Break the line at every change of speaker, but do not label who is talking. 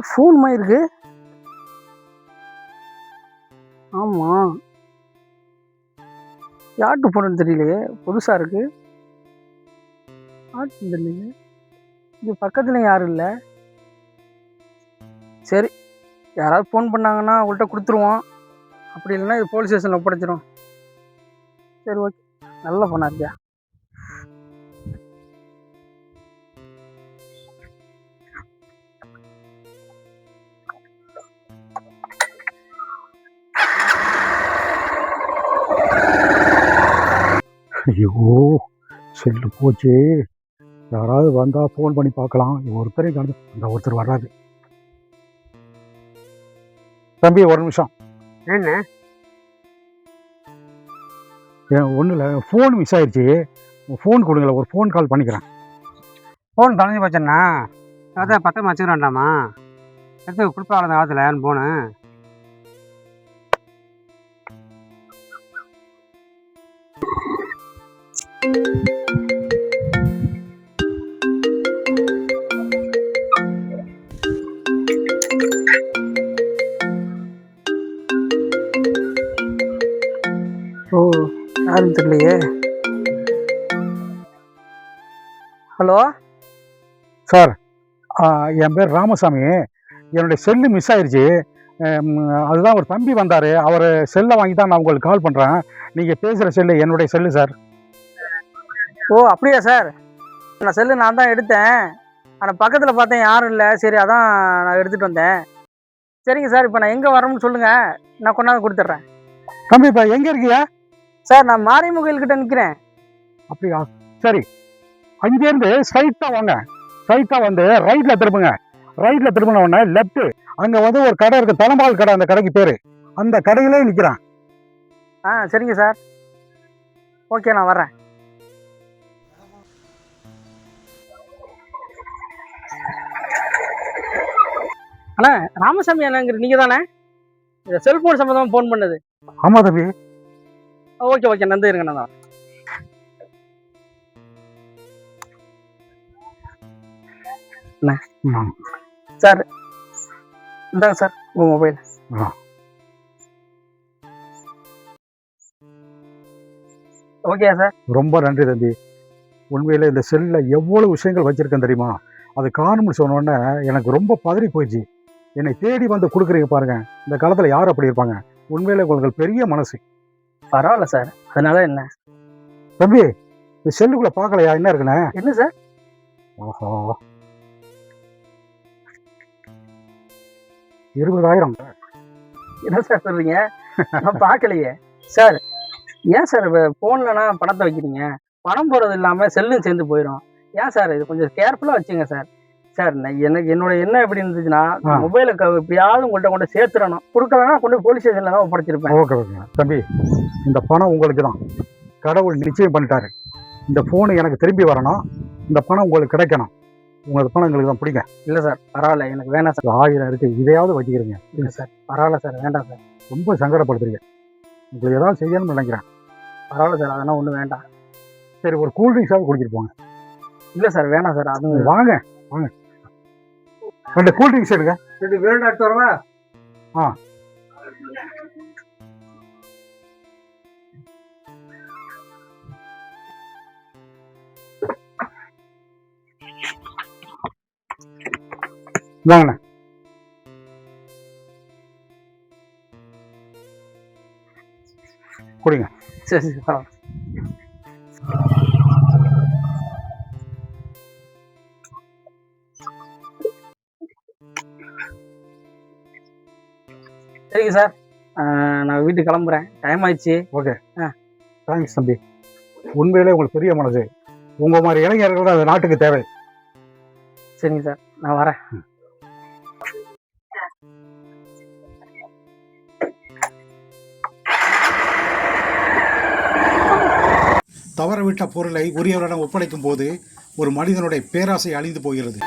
Phone மாதிரி இருக்கு. ஆமாம், யார்கிட்ட ஃபோனுன்னு தெரியலையே, புதுசாக இருக்கு. யார்கிட்ட தெரியலையே, இது பக்கத்தில் யாரும் இல்லை. சரி, யாராவது ஃபோன் பண்ணாங்கன்னா அவங்கள்ட்ட கொடுத்துருவோம். அப்படி இல்லைன்னா இது போலீஸ் ஸ்டேஷனில் ஒப்படைச்சிரும். சரி, ஓகே. நல்ல ஃபோனாக இருக்கியா?
ஐயோ, செல்லு போச்சு. யாராவது வந்தால் ஃபோன் பண்ணி பார்க்கலாம். ஒருத்தரையும் காணோம். அந்த ஒருத்தர் வராது. தம்பி, ஒரு நிமிஷம்.
என்ன?
ஒன்றும் இல்லை, ஃபோன் மிஸ் ஆயிடுச்சு. ஃபோன் கொடுங்களேன், ஒரு ஃபோன் கால் பண்ணிக்கிறேன்.
ஃபோன் தொலைஞ்சி போச்சேண்ணா. அதான் பத்திரமா வச்சுக்கிறேன்டாமா. எடுத்து கொடுப்பாங்க அந்த காலத்தில் ஃபோனு.
ஓ, யாரும் தெரியலையே. ஹலோ
சார், என் பேர் ராமசாமி. என்னுடைய செல்லு மிஸ் ஆயிடுச்சு. அதுதான் ஒரு தம்பி வந்தார். அவர் செல்லை வாங்கி தான் நான் உங்களுக்கு கால் பண்ணுறேன். நீங்கள் பேசுகிற செல்லு என்னுடைய செல்லு சார்.
ஓ, அப்படியா சார்? நான் செல்லு நான் தான் எடுத்தேன். ஆனால் பக்கத்தில் பார்த்தேன் யாரும் இல்லை. சரி, அதான் நான் எடுத்துகிட்டு வந்தேன். சரிங்க சார், இப்போ நான் எங்கே வரேன்னு சொல்லுங்கள், நான் கொண்டாந்து கொடுத்துட்றேன்.
தம்பி, இப்போ எங்கே இருக்கியா?
சார், நான் மாரியம்மன் கோயில்கிட்ட நிற்கிறேன்.
அப்படியா? சரி, அங்கேருந்து ஸ்ட்ரைட்டாக வாங்க. ஸ்ட்ரைட்டாக வந்து ரைட்டில் திரும்புங்க. ரைட்டில் திரும்பின உடனே லெஃப்ட்டு, அங்கே வந்து ஒரு கடை இருக்குது, தலைமால் கடை. அந்த கடைக்கு பேர், அந்த கடையிலே நிற்கிறேன்.
சரிங்க சார், ஓகே, நான் வரேன். அண்ணா, ராமசாமி அண்ணாங்கிற நீங்கள் தானே இந்த செல்ஃபோன் சம்மந்தமாக ஃபோன் பண்ணது?
ஆமாம் தம்பி.
ஓகே, நன்றி. இருங்க, நான் சார், இந்தாங்க சார் உங்கள் மொபைல். Okay sir.
ரொம்ப நன்றி தம்பி. உண்மையில் இந்த செல்லில் எவ்வளோ விஷயங்கள் வச்சுருக்கேன் தெரியுமா? அது காணும்னு சொன்னோடனே எனக்கு ரொம்ப பதறி போயிடுச்சு. என்னை தேடி வந்து கொடுக்குறீங்க பாருங்க. இந்த காலத்தில் யார் அப்படி இருப்பாங்க? உண்மையிலே உங்களுக்கு பெரிய மனசு.
பரவாயில்ல சார், அதனால என்ன?
தம்பி, இந்த செல்லுக்குள்ளே பார்க்கலையா என்ன இருக்குண்ணே?
என்ன சார்?
ஆஹா, 20,000.
என்ன சார் சொல்றீங்க? நான் பார்க்கலையே சார். ஏன் சார் ஃபோன்லனா பணத்தை வைக்கிறீங்க? பணம் போகிறது இல்லாமல் செல்லும் சேர்ந்து போயிடும். ஏன் சார், இது கொஞ்சம் கேர்ஃபுல்லாக வச்சுங்க சார். சார், எனக்கு என்னோட என்ன எப்படி இருந்துச்சுன்னா, மொபைலை எப்படியாவது உங்கள்கிட்ட கொண்டு சேர்த்துடணும். கொடுக்கலன்னா கொண்டு போலீஸ் ஸ்டேஷனில் தான் ஒப்படைச்சிருப்பேன்.
ஓகே தம்பி, இந்த பணம் உங்களுக்கு தான். கடவுள் நிச்சயம் பண்ணிட்டாரு. இந்த ஃபோனு எனக்கு திரும்பி வரணும். இந்த பணம் உங்களுக்கு கிடைக்கணும். உங்களுக்கு பணம் எங்களுக்கு தான் பிடிங்க.
இல்லை சார், பரவாயில்ல, எனக்கு வேணாம் சார்.
1000 இருக்குது, இதையாவது வச்சுக்கிறீங்க.
இல்லை சார், பரவாயில்ல சார், வேண்டாம் சார்.
ரொம்ப சங்கடப்படுத்துறீங்க. உங்களுக்கு ஏதாவது செய்யணும்னு நினைக்கிறேன்.
பரவாயில்ல சார், அதெல்லாம் ஒன்றும் வேண்டாம்.
சரி, ஒரு கூல்ட்ரிங்க்ஸாவது குடிச்சிட்டு போங்க.
இல்லை சார், வேணாம் சார். அது
வாங்க 2 கூல்ட்ரிங்க்ஸ் எடுங்க.
2 வேண்டாம், எடுத்து வரவா?
வாங்கண்ணே, குடிங்க.
சரி, பரவாயில்ல. சரிங்க சார், நான் வீட்டுக்கு கிளம்புறேன். டைம் ஆயிடுச்சு.
ஓகே, தேங்க்ஸ் தம்பி. உண்மையிலே உங்களுக்கு பெரிய மனசு. உங்கள் மாதிரி இளைஞர்கள் தான் அது நாட்டுக்கு தேவை.
சரிங்க சார், நான் வரேன்.
தவறவிட்ட பொருளை உரியவரிடம் ஒப்படைக்கும் போது ஒரு மனிதனுடைய பேராசை அழிந்து போகிறது.